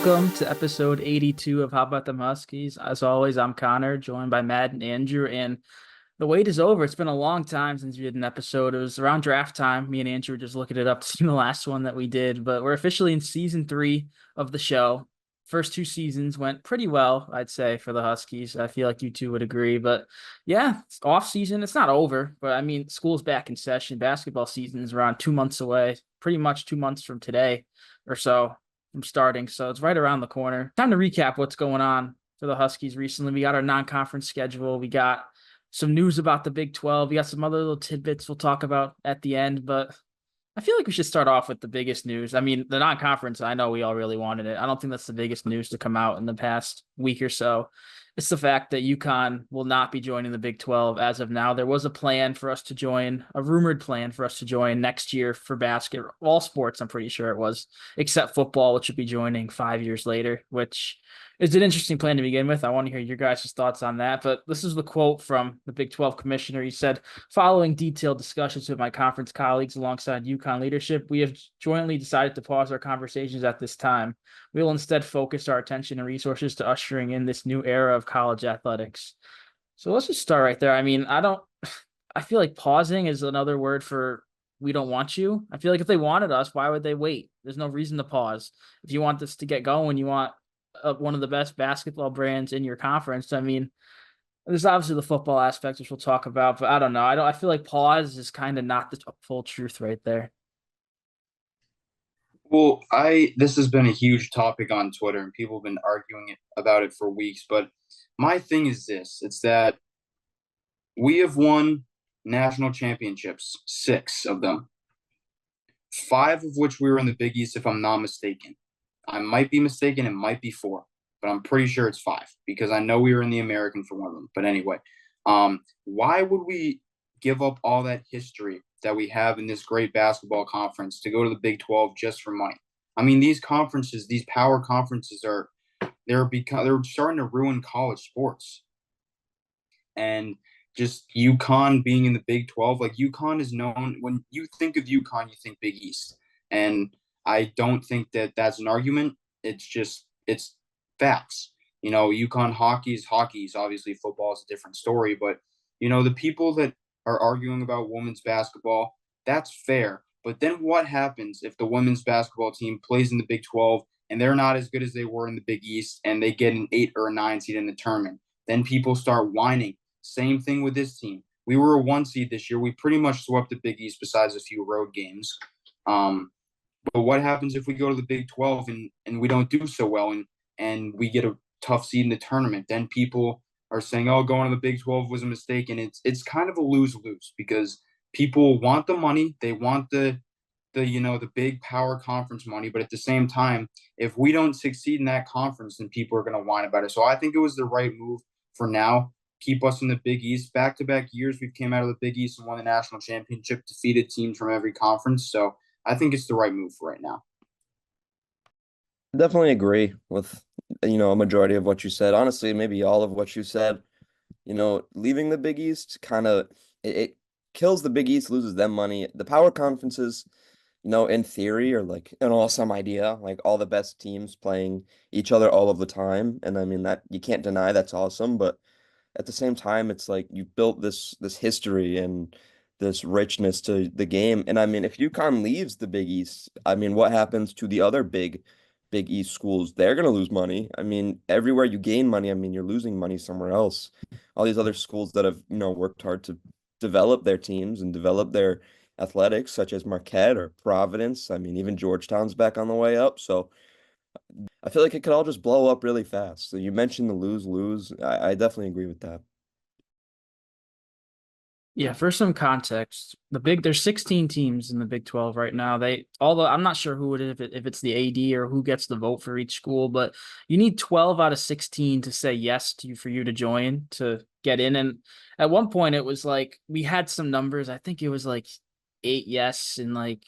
Welcome to episode 82 of How About Them Huskies. As always, I'm Connor, joined by Matt and Andrew, and the wait is over. It's been a long time since we did an episode. It was around draft time. Me and Andrew were just looking it up to see the last one that we did, but we're officially in season 3 of the show. First 2 seasons went pretty well, I'd say, for the Huskies. I feel like you two would agree, but yeah, it's off season. It's not over, but I mean, school's back in session. Basketball season is around 2 months away, pretty much 2 months from today or so from starting. So it's right around the corner. Time to recap what's going on for the Huskies recently. We got our non-conference schedule. We got some news about the Big 12. We got some other little tidbits we'll talk about at the end, but I feel like we should start off with the biggest news. I mean, the non-conference, I know we all really wanted it. I don't think that's the biggest news to come out in the past week or so. It's the fact that UConn will not be joining the Big 12 as of now. There was a plan for us to join, a rumored plan for us to join next year for basketball, all sports, I'm pretty sure it was, except football, which would be joining 5 years later, which is an interesting plan to begin with. I want to hear your guys' thoughts on that. But this is the quote from the Big 12 commissioner. He said, following detailed discussions with my conference colleagues alongside UConn leadership, we have jointly decided to pause our conversations at this time. We will instead focus our attention and resources to ushering in this new era of college athletics. So let's just start right there. I mean, I feel like pausing is another word for we don't want you. I feel like if they wanted us, why would they wait? There's no reason to pause. If you want this to get going, you want one of the best basketball brands in your conference. I mean, there's obviously the football aspect, which we'll talk about, but I don't know. I feel like pause is kind of not the full truth right there. Well, I this has been a huge topic on Twitter, and people have been arguing about it for weeks. But my thing is this: it's that we have won national championships, 6 of them, 5 of which we were in the Big East, if I'm not mistaken. I might be mistaken; it might be 4, but I'm pretty sure it's 5 because I know we were in the American for one of them. But anyway, why would we give up all that history that we have in this great basketball conference to go to the Big 12 just for money? I mean, these conferences, these power conferences they're starting to ruin college sports. And just UConn being in the Big 12, like UConn is known, when you think of UConn, you think Big East. And I don't think that that's an argument. It's facts. UConn hockey's obviously football is a different story, but the people that are arguing about women's basketball, that's fair. But then what happens if the women's basketball team plays in the Big 12 and they're not as good as they were in the Big East and they get an 8 or a 9 seed in the tournament? Then people start whining. Same thing with this team. We were a 1 seed this year. We pretty much swept the Big East besides a few road games. But what happens if we go to the Big 12 and we don't do so well and we get a tough seed in the tournament? Then people are saying, "Oh, going to the Big 12 was a mistake," and it's kind of a lose-lose because people want the money, they want the big power conference money, but at the same time, if we don't succeed in that conference, then people are going to whine about it. So I think it was the right move for now. Keep us in the Big East. Back-to-back years, we've came out of the Big East and won the national championship, defeated teams from every conference. So I think it's the right move for right now. Definitely agree with, a majority of what you said. Honestly, maybe all of what you said. Leaving the Big East kind of it kills the Big East, loses them money. The power conferences, in theory, are like an awesome idea, like all the best teams playing each other all of the time. And I mean that you can't deny that's awesome, but at the same time, it's like you built this history and this richness to the game. And I mean, if UConn leaves the Big East, I mean, what happens to the other Big East schools? They're going to lose money. I mean, everywhere you gain money, I mean, you're losing money somewhere else. All these other schools that have, worked hard to develop their teams and develop their athletics, such as Marquette or Providence. I mean, even Georgetown's back on the way up. So I feel like it could all just blow up really fast. So you mentioned the lose-lose. I definitely agree with that. Yeah, for some context, there's 16 teams in the Big 12 right now. Although I'm not sure who it is, if it's the AD or who gets the vote for each school, but you need 12 out of 16 to say yes to you for you to join to get in. And at one point it was like we had some numbers. I think it was like 8 yes and like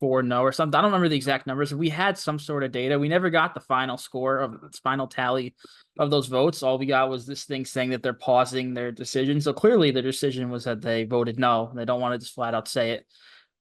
4 no or something. I don't remember the exact numbers. We had some sort of data. We never got the final score of the final tally of those votes. All we got was this thing saying that they're pausing their decision. So clearly the decision was that they voted no. They don't want to just flat out say it.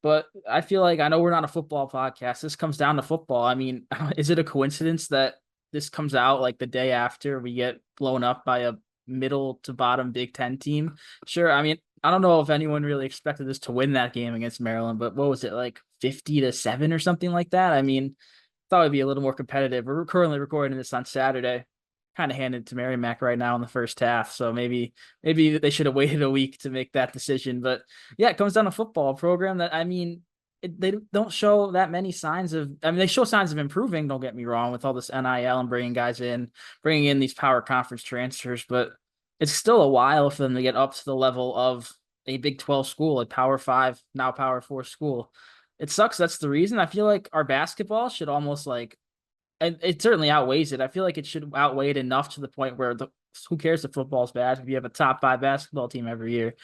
But I feel like I know we're not a football podcast. This comes down to football. I mean, is it a coincidence that this comes out like the day after we get blown up by a middle to bottom Big Ten team? Sure. I mean, I don't know if anyone really expected us to win that game against Maryland, but what was it, like 50-7 or something like that? I mean, thought it'd be a little more competitive. We're currently recording this on Saturday. Kind of handed to Merrimack right now in the first half, so maybe they should have waited a week to make that decision. But yeah, it comes down to football program that I mean, they don't show that many signs of. I mean, they show signs of improving. Don't get me wrong with all this NIL and bringing guys in, bringing in these power conference transfers, but it's still a while for them to get up to the level of a Big 12 school, a Power 5, now Power 4 school. It sucks. That's the reason. I feel like our basketball should almost like, and it certainly outweighs it. I feel like it should outweigh it enough to the point where who cares if football's bad if you have a top 5 basketball team every year.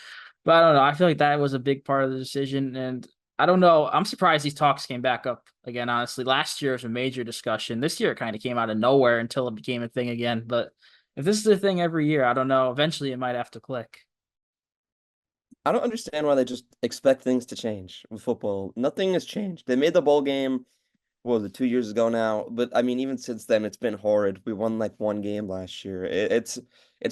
But I don't know. I feel like that was a big part of the decision, and I don't know. I'm surprised these talks came back up again. Honestly, last year was a major discussion. This year it kind of came out of nowhere until it became a thing again. But if this is a thing every year, I don't know. Eventually, it might have to click. I don't understand why they just expect things to change with football. Nothing has changed. They made the bowl game, what was it, 2 years ago now? But I mean, even since then, it's been horrid. We won like one game last year. It's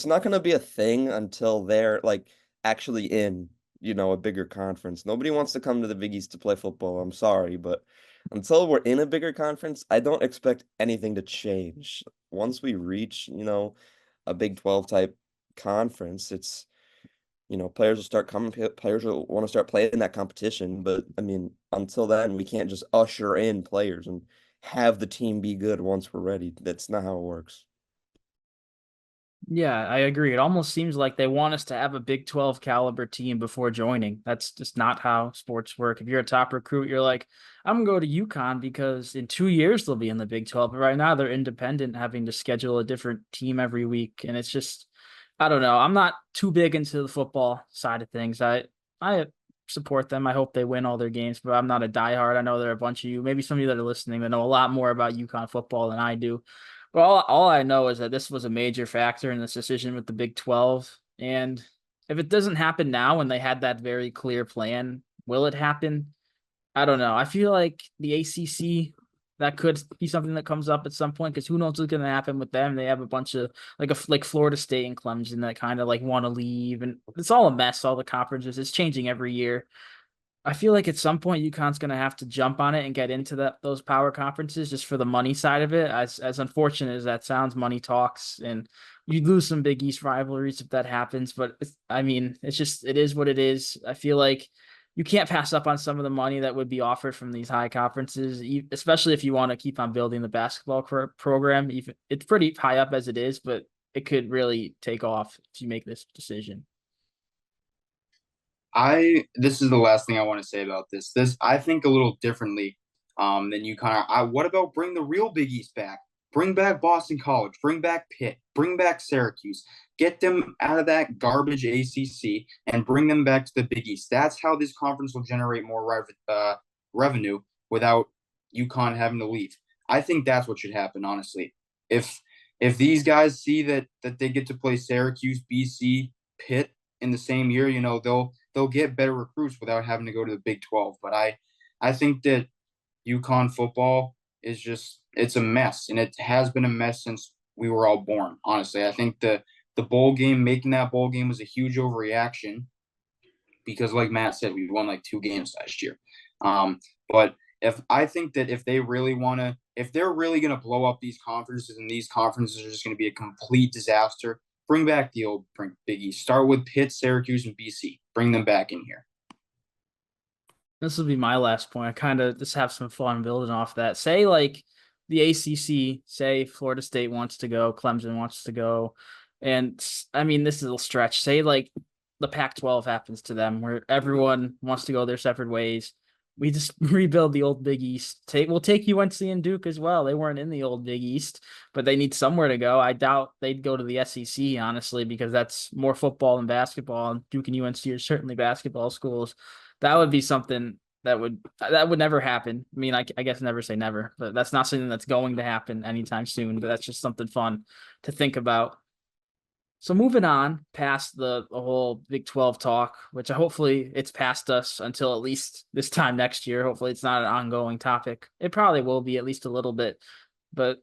not going to be a thing until they're like actually in, a bigger conference. Nobody wants to come to the Big East to play football. I'm sorry, but until we're in a bigger conference, I don't expect anything to change. Once we reach, a Big 12 type conference, players will start coming, players will want to start playing in that competition. But I mean, until then, we can't just usher in players and have the team be good once we're ready. That's not how it works. Yeah, I agree. It almost seems like they want us to have a Big 12 caliber team before joining. That's just not how sports work. If you're a top recruit, you're like, I'm going to go to UConn because in 2 years they'll be in the Big 12. But right now they're independent, having to schedule a different team every week. And it's just, I don't know. I'm not too big into the football side of things. I support them. I hope they win all their games, but I'm not a diehard. I know there are a bunch of you, maybe some of you that are listening that know a lot more about UConn football than I do. But all I know is that this was a major factor in this decision with the Big 12. And if it doesn't happen now when they had that very clear plan, will it happen? I don't know. I feel like the ACC, that could be something that comes up at some point because who knows what's going to happen with them. They have a bunch of like Florida State and Clemson that kind of like want to leave, and it's all a mess. All the conferences, it's changing every year. I feel like at some point UConn's going to have to jump on it and get into those power conferences just for the money side of it. As unfortunate as that sounds, money talks, and you lose some Big East rivalries if that happens. But I mean, it is what it is. I feel like you can't pass up on some of the money that would be offered from these high conferences, especially if you want to keep on building the basketball program. Even it's pretty high up as it is, but it could really take off if you make this decision. This is the last thing I want to say about this. I think a little differently than you kind of. What about bring the real Big East back? Bring back Boston College. Bring back Pitt. Bring back Syracuse. Get them out of that garbage ACC and bring them back to the Big East. That's how this conference will generate more revenue without UConn having to leave. I think that's what should happen, honestly. If these guys see that they get to play Syracuse, BC, Pitt in the same year, they'll get better recruits without having to go to the Big 12. But I think that UConn football is it's a mess, and it has been a mess since we were all born. Honestly, I think the bowl game, making that bowl game, was a huge overreaction because, like Matt said, we won like 2 games last year. But I think that if they're really going to blow up these conferences, and these conferences are just going to be a complete disaster, bring back the old Big East. Start with Pitt, Syracuse, and BC. Bring them back in here. This will be my last point. I kind of just have some fun building off that. Say like the ACC, say Florida State wants to go, Clemson wants to go, and I mean this is a stretch. Say like the Pac-12 happens to them, where everyone wants to go their separate ways. We just rebuild the old Big East. We'll take UNC and Duke as well. They weren't in the old Big East, but they need somewhere to go. I doubt they'd go to the SEC, honestly, because that's more football than basketball. And Duke and UNC are certainly basketball schools. That would be something that would never happen. I mean, I guess never say never, but that's not something that's going to happen anytime soon. But that's just something fun to think about. So moving on past the whole Big 12 talk, which hopefully it's past us until at least this time next year. Hopefully it's not an ongoing topic. It probably will be at least a little bit. But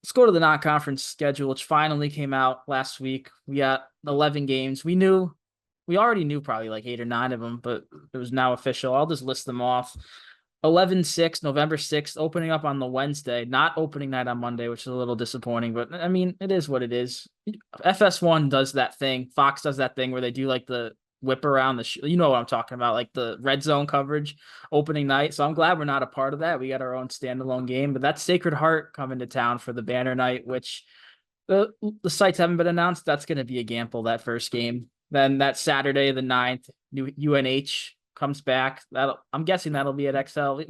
let's go to the non-conference schedule, which finally came out last week. We got 11 games. We already knew probably like 8 or 9 of them, but it was now official. I'll just list them off. 11-6, November 6th, opening up on the Wednesday, not opening night on Monday, which is a little disappointing, but I mean, it is what it is. FS1 does that thing. Fox does that thing where they do like the whip around you know what I'm talking about, like the red zone coverage opening night. So I'm glad we're not a part of that. We got our own standalone game, but that's Sacred Heart coming to town for the banner night, which the sites haven't been announced. That's going to be a gamble, that first game. Then that Saturday, the 9th, new UNH comes back. I'm guessing that'll be at XL.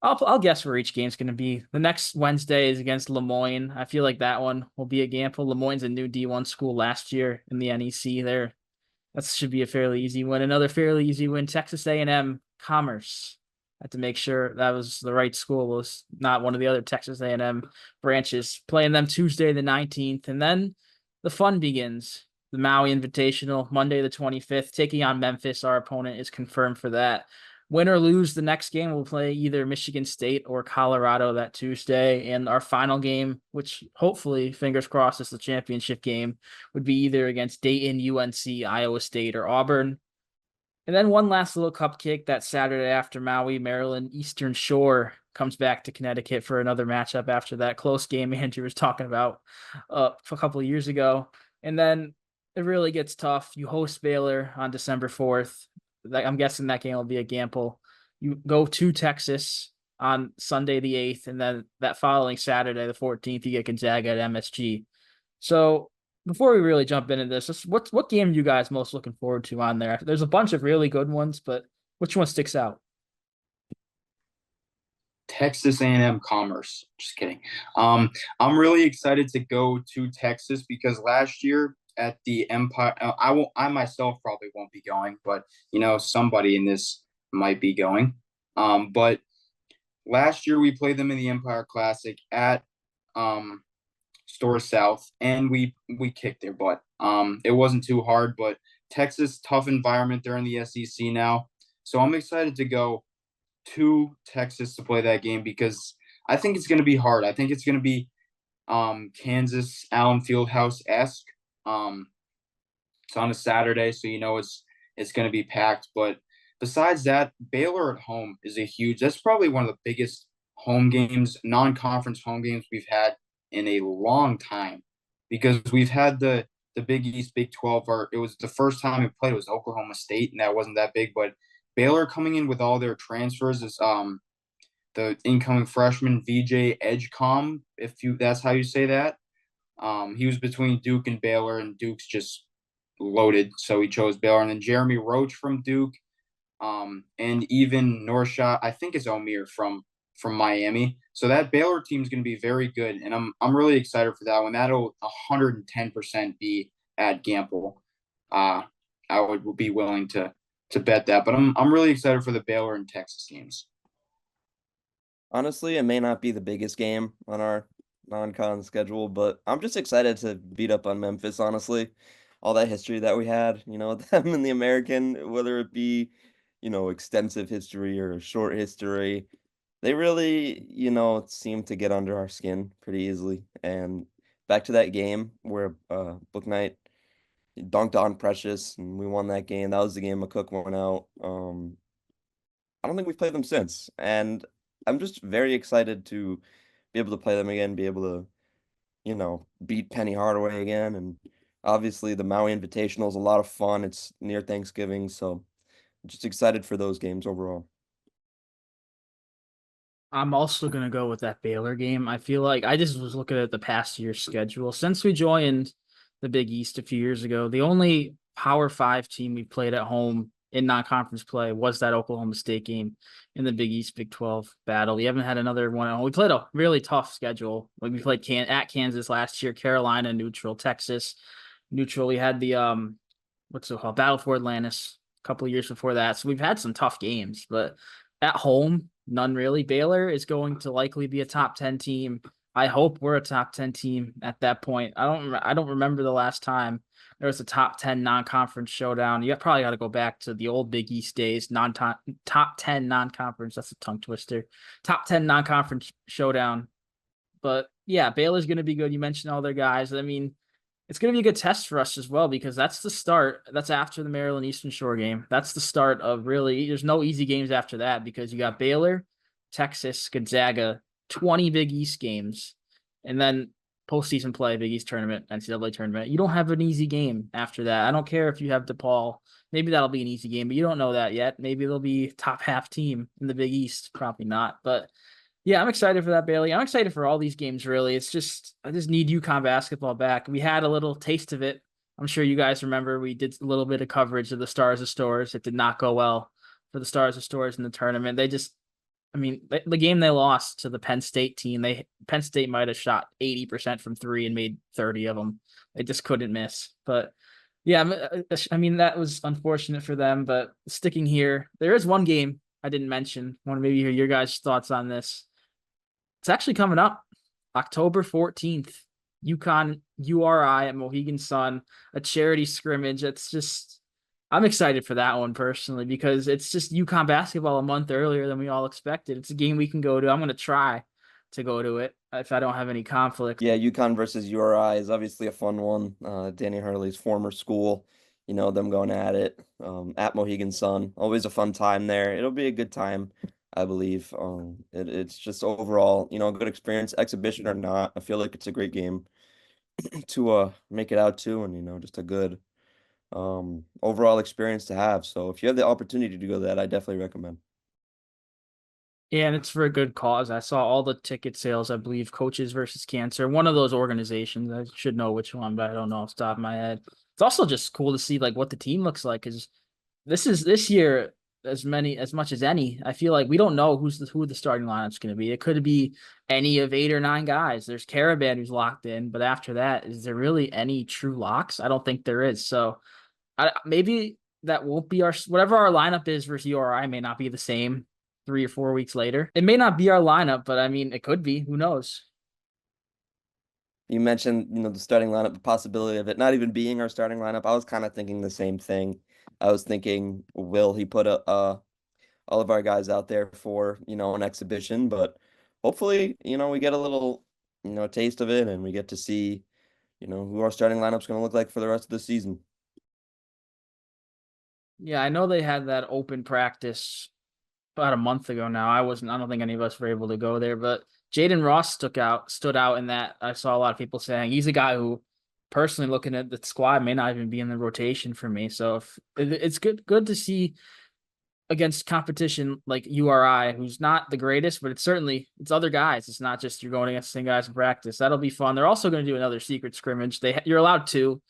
I'll guess where each game's going to be. The next Wednesday is against Lemoyne. I feel like that one will be a gamble. Lemoyne's a new D1 school last year in the NEC. That should be a fairly easy win. Another fairly easy win, Texas A&M Commerce. I had to make sure that was the right school. It was not one of the other Texas A&M branches. Playing them Tuesday the 19th, and then the fun begins. The Maui Invitational, Monday the 25th, taking on Memphis. Our opponent is confirmed for that. Win or lose, the next game will play either Michigan State or Colorado that Tuesday. And our final game, which hopefully, fingers crossed, is the championship game, would be either against Dayton, UNC, Iowa State, or Auburn. And then one last little cupcake that Saturday after Maui, Maryland, Eastern Shore comes back to Connecticut for another matchup after that close game Andrew was talking about a couple of years ago. And then it really gets tough. You host Baylor on December 4th. I'm guessing that game will be a gamble. You go to Texas on Sunday the 8th, and then that following Saturday the 14th, you get Gonzaga at MSG. So before we really jump into this, what game are you guys most looking forward to on there? There's a bunch of really good ones, but which one sticks out? Texas A&M Commerce. Just kidding. I'm really excited to go to Texas because last year at the Empire, I myself probably won't be going, but somebody in this might be going. But last year we played them in the Empire Classic at Store South, and we kicked their butt. It wasn't too hard, but Texas, tough environment. They're in the SEC now, so I'm excited to go to Texas to play that game because I think it's going to be hard. I think it's going to be Kansas Allen Fieldhouse-esque. It's on a Saturday, so it's going to be packed. But besides that, Baylor at home is that's probably one of the biggest home games, non-conference home games we've had in a long time because we've had the Big East, Big 12, or it was the first time we played, it was Oklahoma State, and that wasn't that big, but Baylor coming in with all their transfers is the incoming freshman VJ Edgecombe, that's how you say that. He was between Duke and Baylor, and Duke's just loaded, so he chose Baylor. And then Jeremy Roach from Duke, and even Norshot, I think it's Omir from Miami. So that Baylor team is going to be very good, and I'm really excited for that one. That'll 110% be at Gamble. I would be willing to bet that, but I'm really excited for the Baylor and Texas games. Honestly, it may not be the biggest game on our non-con schedule, but I'm just excited to beat up on Memphis, honestly. All that history that we had, them in the American, whether it be, extensive history or short history, they really, seem to get under our skin pretty easily. And back to that game where Book Knight dunked on Precious and we won that game. That was the game McCook went out. I don't think we've played them since. And I'm just very excited to be able to play them again, be able to, beat Penny Hardaway again. And obviously the Maui Invitational is a lot of fun. It's near Thanksgiving, so I'm just excited for those games overall. I'm also going to go with that Baylor game. I feel like I just was looking at the past year's schedule. Since we joined the Big East a few years ago, the only Power 5 team we played at home in non-conference play was that Oklahoma State game in the Big East Big 12 battle. We haven't had another one at home. We played a really tough schedule. Like we played at Kansas last year, Carolina neutral, Texas neutral. We had the what's it called, Battle for Atlantis a couple of years before that. So we've had some tough games, but at home, none really. Baylor is going to likely be a top 10 team. I hope we're a top 10 team at that point. I don't remember the last time there was a top 10 non-conference showdown. You probably got to go back to the old Big East days, top 10 non-conference. That's a tongue twister. Top 10 non-conference showdown. But yeah, Baylor's going to be good. You mentioned all their guys. I mean, it's going to be a good test for us as well because that's the start. That's after the Maryland Eastern Shore game. That's the start of really, there's no easy games after that because you got Baylor, Texas, Gonzaga, 20 Big East games, and then postseason play, Big East tournament, NCAA tournament. You don't have an easy game after that. I don't care if you have DePaul. Maybe that'll be an easy game, but you don't know that yet. Maybe they'll be top half team in the Big East. Probably not, but yeah, I'm excited for that, Bailey. I'm excited for all these games, really. It's just, I just need UConn basketball back. We had a little taste of it. I'm sure you guys remember we did a little bit of coverage of the Stars of Stores. It did not go well for the Stars of Stores in the tournament. They just, I mean, the game they lost to the Penn State team, Penn State might have shot 80% from three and made 30 of them. They just couldn't miss. But yeah, I mean, that was unfortunate for them. But sticking here, there is one game I didn't mention. I want to maybe hear your guys' thoughts on this. It's actually coming up October 14th. UConn URI at Mohegan Sun, a charity scrimmage. It's just, I'm excited for that one personally because it's just UConn basketball a month earlier than we all expected. It's a game we can go to. I'm going to try to go to it if I don't have any conflict. Yeah, UConn versus URI is obviously a fun one. Danny Hurley's former school, them going at it at Mohegan Sun. Always a fun time there. It'll be a good time, I believe. It's just overall, a good experience, exhibition or not. I feel like it's a great game to make it out to, and just a good overall experience to have. So if you have the opportunity to go to that, I definitely recommend. Yeah, and it's for a good cause. I saw all the ticket sales, I believe, Coaches versus Cancer, one of those organizations. I should know which one, but I don't know off the top of my head. It's also just cool to see like what the team looks like because this year as much as any. I feel like we don't know who the starting lineup's going to be. It could be any of 8 or 9 guys. There's Caravan who's locked in, but after that, is there really any true locks? I don't think there is. So maybe that won't be whatever our lineup is versus URI may not be the same 3 or 4 weeks later. It may not be our lineup, but I mean, it could be. Who knows? You mentioned, the starting lineup, the possibility of it not even being our starting lineup. I was kind of thinking the same thing. I was thinking, will he put all of our guys out there for, an exhibition? But hopefully, we get a little, taste of it and we get to see, who our starting lineup's going to look like for the rest of the season. Yeah, I know they had that open practice about a month ago now. I don't think any of us were able to go there, but Jaden Ross stood out in that. I saw a lot of people saying he's a guy who personally looking at the squad may not even be in the rotation for me. So if it's good to see against competition like URI, who's not the greatest, but it's other guys. It's not just you're going against the same guys in practice. That'll be fun. They're also going to do another secret scrimmage. You're allowed to.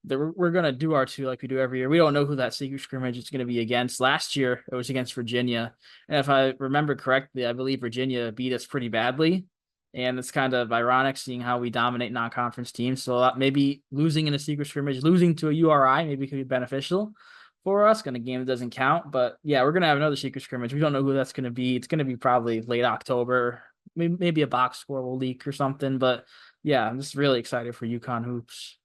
We're going to do our 2 like we do every year. We don't know who that secret scrimmage is going to be against. Last year, it was against Virginia. And if I remember correctly, I believe Virginia beat us pretty badly. And it's kind of ironic seeing how we dominate non-conference teams. So maybe losing in a secret scrimmage, losing to a URI, maybe could be beneficial for us in a game that doesn't count. But yeah, we're going to have another secret scrimmage. We don't know who that's going to be. It's going to be probably late October. Maybe a box score will leak or something. But yeah, I'm just really excited for UConn hoops.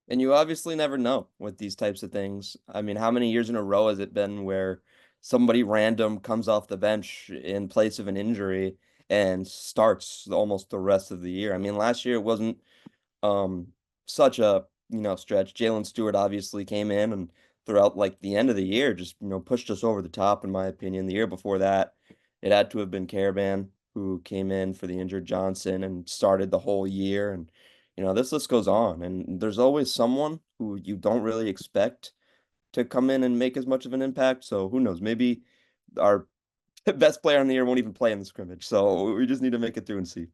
And you obviously never know with these types of things. I mean, how many years in a row has it been where somebody random comes off the bench in place of an injury and starts almost the rest of the year? I mean, last year it wasn't um such a, stretch. Jalen Stewart obviously came in and throughout like the end of the year just, pushed us over the top in my opinion. The year before that, it had to have been Caravan who came in for the injured Johnson and started the whole year. And this list goes on, and there's always someone who you don't really expect to come in and make as much of an impact. So who knows? Maybe our best player in the year won't even play in the scrimmage. So we just need to make it through and see.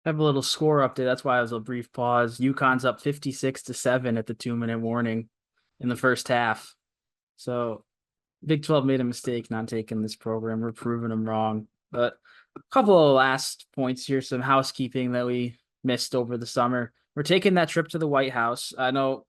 Have a little score update. That's why it was a brief pause. UConn's up 56-7 at the 2-minute warning in the first half. So Big 12 made a mistake not taking this program. We're proving them wrong. But a couple of last points here, some housekeeping that we missed over the summer. We're taking that trip to the White House. I know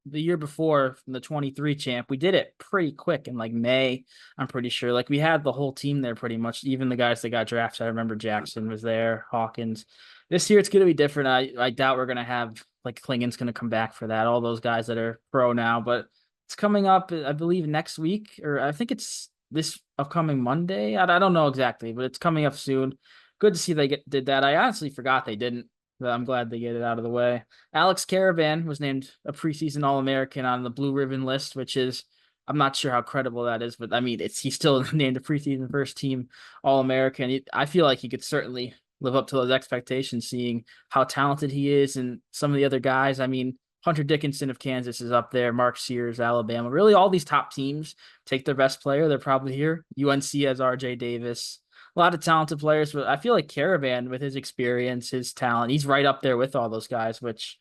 the year before from the 23 champ, we did it pretty quick in like May. I'm pretty sure. Like we had the whole team there pretty much, even the guys that got drafted. I remember Jackson was there, Hawkins. This year it's gonna be different. I doubt we're gonna have like Klingon's gonna come back for that. All those guys that are pro now, but it's coming up, I believe, next week, or I think it's this upcoming Monday. I don't know exactly, but it's coming up soon. Good to see did that. I honestly forgot they didn't, but I'm glad they get it out of the way. Alex Caravan was named a preseason All-American on the blue ribbon list, which is I'm not sure how credible that is, but I mean he's still named a preseason first team All-American. I feel like he could certainly live up to those expectations, seeing how talented he is and some of the other guys. I mean, Hunter Dickinson of Kansas is up there, Mark Sears, Alabama. Really, all these top teams take their best player. They're probably here. UNC has RJ Davis. A lot of talented players, but I feel like Caravan, with his experience, his talent, he's right up there with all those guys, which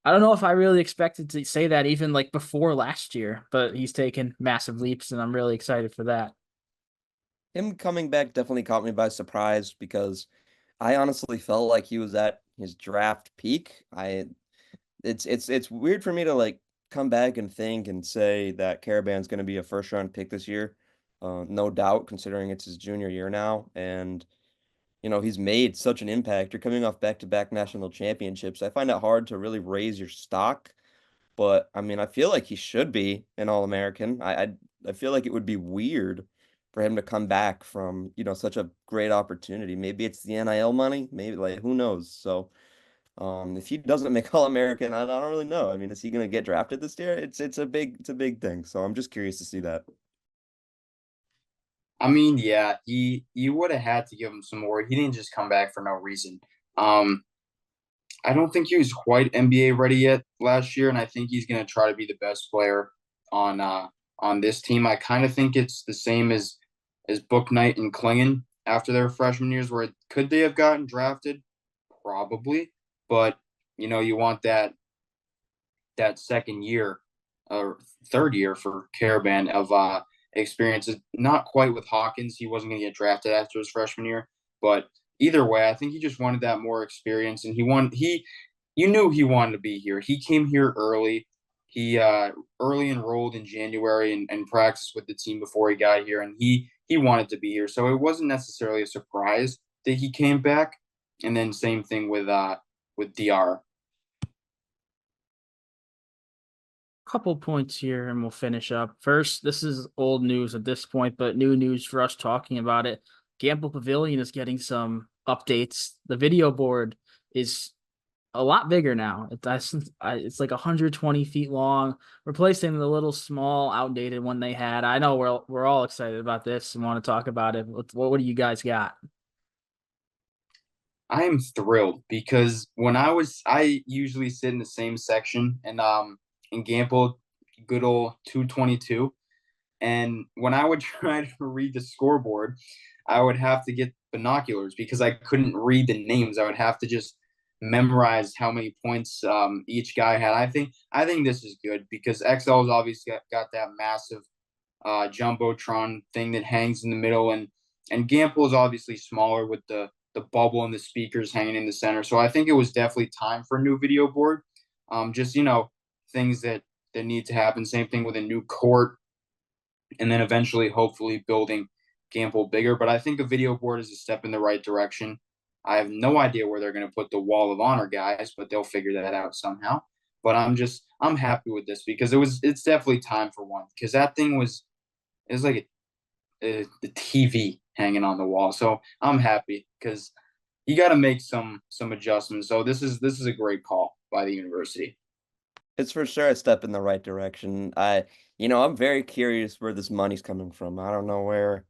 I don't know if I really expected to say that even like before last year, but he's taken massive leaps, and I'm really excited for that. Him coming back definitely caught me by surprise because I honestly felt like he was at his draft peak. It's weird for me to like come back and think and say that Caravan's going to be a first round pick this year. No doubt, considering it's his junior year now, and he's made such an impact. You're coming off back-to-back national championships. I find it hard to really raise your stock, but I mean, I feel like he should be an All-American. I feel like it would be weird for him to come back from, such a great opportunity. Maybe it's the NIL money, maybe like who knows. So, if he doesn't make All-American, I don't really know. I mean, is he going to get drafted this year? It's a big thing. So I'm just curious to see that. I mean, yeah, you would have had to give him some more. He didn't just come back for no reason. Um, I don't think he was quite NBA ready yet last year, and I think he's going to try to be the best player on on this team. I kind of think it's the same as Book Knight and Klingon after their freshman years, where could they have gotten drafted? Probably, but you want that second year or third year for Caravan of experiences. Not quite with Hawkins. He wasn't going to get drafted after his freshman year, but either way, I think he just wanted that more experience, and you knew he wanted to be here. He came here early. He early enrolled in January and practiced with the team before he got here, and he wanted to be here. So it wasn't necessarily a surprise that he came back. And then same thing with DR. Couple points here and we'll finish up. First, this is old news at this point, but new news for us talking about it. Gamble Pavilion is getting some updates. The video board is a lot bigger now. It's like 120 feet long, replacing the little small, outdated one they had. I know we're all excited about this and want to talk about it. What do you guys got? I am thrilled because I usually sit in the same section and in Gamble, good old 222. And when I would try to read the scoreboard, I would have to get binoculars because I couldn't read the names. I would have to just memorize how many points each guy had. I think this is good because XL's obviously got that massive jumbotron thing that hangs in the middle, and Gamble is obviously smaller with the bubble and the speakers hanging in the center. So I think it was definitely time for a new video board. Just things that need to happen. Same thing with a new court, and then eventually, hopefully, building Gamble bigger. But I think a video board is a step in the right direction. I have no idea where they're going to put the Wall of Honor guys, but they'll figure that out somehow. But I'm happy with this because it's definitely time for one because that thing it was like the TV hanging on the wall. So I'm happy because you got to make some adjustments. So this is a great call by the university. It's for sure a step in the right direction. I'm very curious where this money's coming from. I don't know where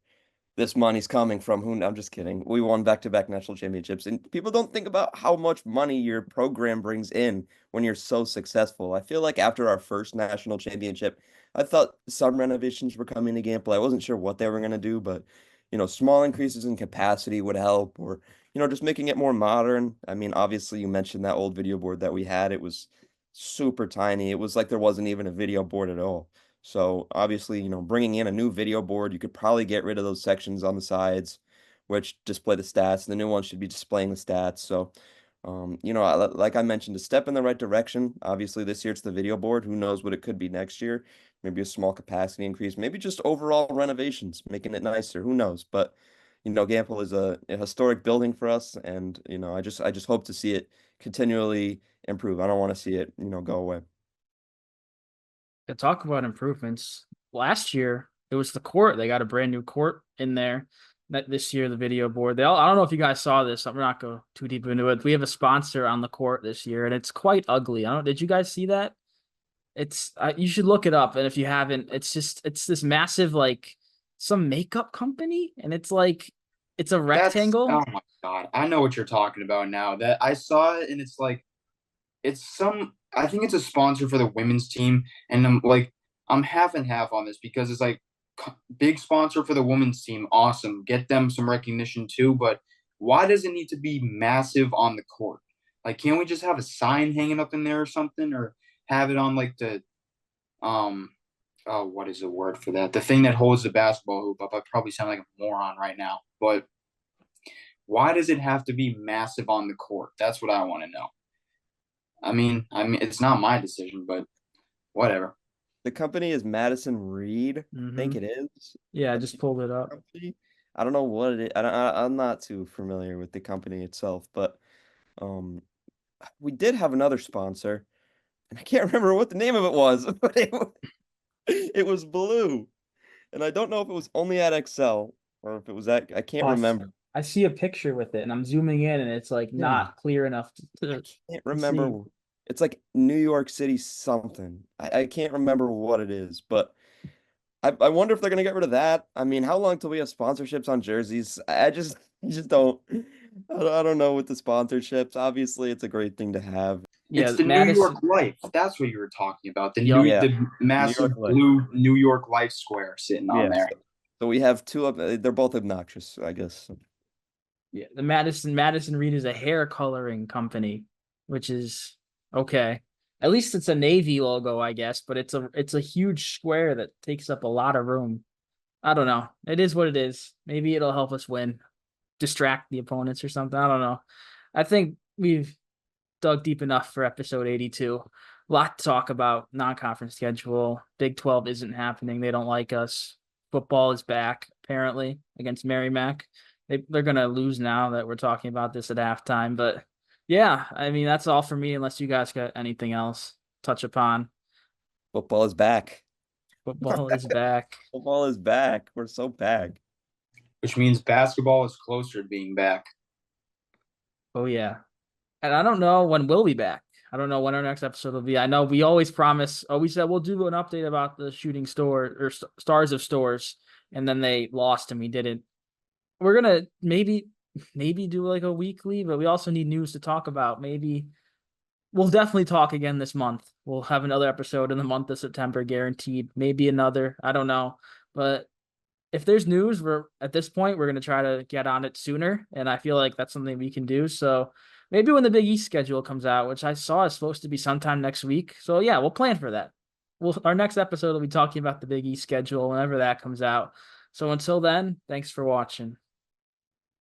this money's coming from. I'm just kidding. We won back-to-back national championships, and people don't think about how much money your program brings in when you're so successful. I feel like after our first national championship, I thought some renovations were coming to Gamble. I wasn't sure what they were going to do, but small increases in capacity would help, or just making it more modern. I mean, obviously, you mentioned that old video board that we had. It was super tiny. It was like there wasn't even a video board at all. So obviously, bringing in a new video board, you could probably get rid of those sections on the sides, which display the stats. The new one should be displaying the stats. So Like I mentioned, a step in the right direction. Obviously, this year it's the video board. Who knows what it could be next year? Maybe a small capacity increase, maybe just overall renovations, making it nicer. Who knows? But Gamble is a historic building for us, and I just hope to see it continually improve. I don't want to see it, go away. To talk about improvements, last year it was the court. They got a brand new court in there. That this year the video board. I don't know if you guys saw this. I'm not go too deep into it. We have a sponsor on the court this year, and it's quite ugly. I don't. Did you guys see that? It's you should look it up, and if you haven't, it's this massive like some makeup company, and it's a That's rectangle. oh my God. I know what you're talking about now. That I saw it and it's like it's some I think it's a sponsor for the women's team and I'm half and half on this because it's like big sponsor for the women's team. Awesome. Get them some recognition too, but why does it need to be massive on the court? Like can't we just have a sign hanging up in there or something or have it on like the um oh what is the word for that? The thing that holds the basketball hoop up. I probably sound like a moron right now, but why does it have to be massive on the court? That's what I want to know. I mean, it's not my decision, but whatever. The company is Madison Reed, I think Hmm. it is. Yeah, I That's just the pulled it up. company. I don't know what it is. I'm not too familiar with the company itself, but um, we did have another sponsor, and I can't remember what the name of it was, but it was blue, and I don't know if it was only at Excel or if it was at. I Oh, can't remember. I see a picture with it, and I'm zooming in, and it's like Yeah, not clear enough I to, can't to see. remember. It's like New York City something. I can't remember what it is, but I wonder if they're gonna get rid of that. I mean, how long till we have sponsorships on jerseys? I just I just don't. I don't know with the sponsorships. Obviously, it's a great thing to have. It's Yeah, the New York Madison. Life. That's what you were talking about. Yup. Yeah, The New massive York Life. blue New York Life square sitting on Yeah, there. so we have two of they're both obnoxious, I guess. Yeah, the Madison Reed is a hair coloring company, which is okay. At least it's a navy logo, I guess, but it's a huge square that takes up a lot of room. I don't know. It is what it is. Maybe it'll help us win, distract the opponents or something. I don't know. I think we've dug deep enough for episode 82. A lot to talk about. Non-conference schedule. Big 12 isn't happening. They don't like us. Football is back, apparently, against Merrimack. They're going to lose now that we're talking about this at halftime. But yeah, I mean, that's all for me, unless you guys got anything else touch upon. Football is back. Football is back. Football is back. We're so back. Which means basketball is closer to being back. Oh, yeah. And I don't know when we'll be back. I don't know when our next episode will be. I know we always promise. Oh, we said we'll do an update about the shooting store or stars of stores, and then they lost and we didn't. We're gonna maybe do like a weekly, but we also need news to talk about. Maybe we'll definitely talk again this month. We'll have another episode in the month of September, guaranteed. Maybe another. I don't know, but if there's news, we're at this point we're gonna try to get on it sooner, and I feel like that's something we can do. So maybe when the Big East schedule comes out, which I saw is supposed to be sometime next week. So yeah, we'll plan for that. Our next episode will be talking about the Big East schedule whenever that comes out. So until then, thanks for watching.